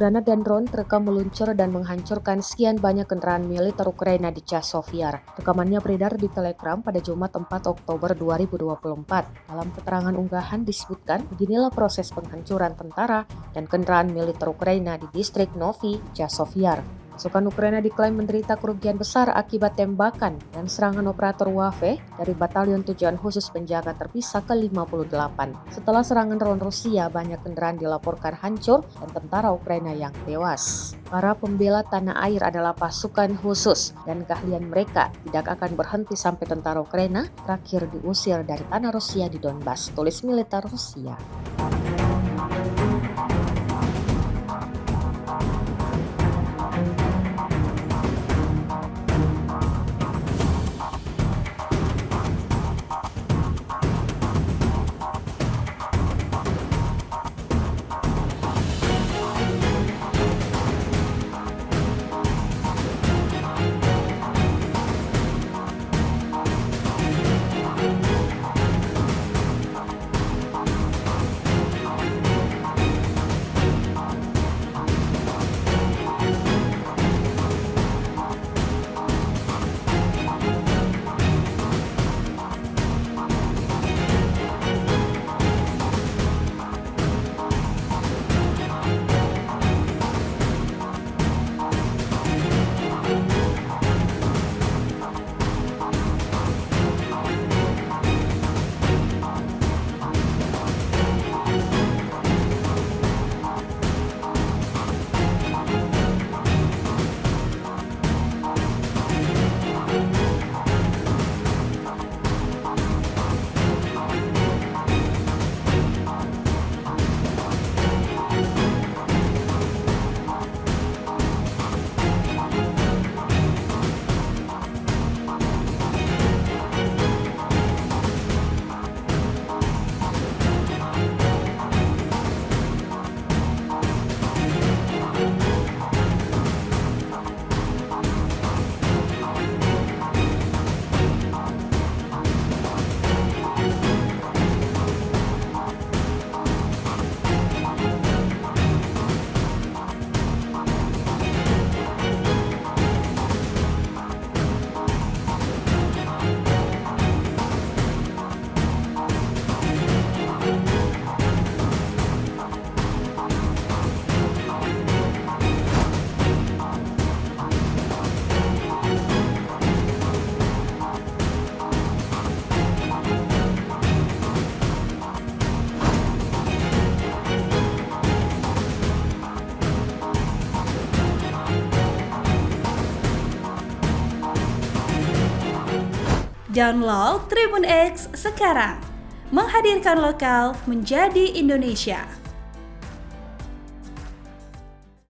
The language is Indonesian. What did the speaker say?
Granat dan drone terekam meluncur dan menghancurkan sekian banyak kendaraan militer Ukraina di Chasiv Yar. Rekamannya beredar di Telegram pada Jumat 4 Oktober 2024. Dalam keterangan unggahan disebutkan, beginilah proses penghancuran tentara dan kendaraan militer Ukraina di distrik Novi, Chasiv Yar. Pasukan Ukraina diklaim menderita kerugian besar akibat tembakan dan serangan operator Wave dari Batalion Tujuan Khusus Penjaga Terpisah ke-58. Setelah serangan drone Rusia, banyak kendaraan dilaporkan hancur dan tentara Ukraina yang tewas. Para pembela tanah air adalah pasukan khusus dan keahlian mereka tidak akan berhenti sampai tentara Ukraina terakhir diusir dari tanah Rusia di Donbas, tulis militer Rusia. Download Tribun X sekarang, menghadirkan lokal menjadi Indonesia.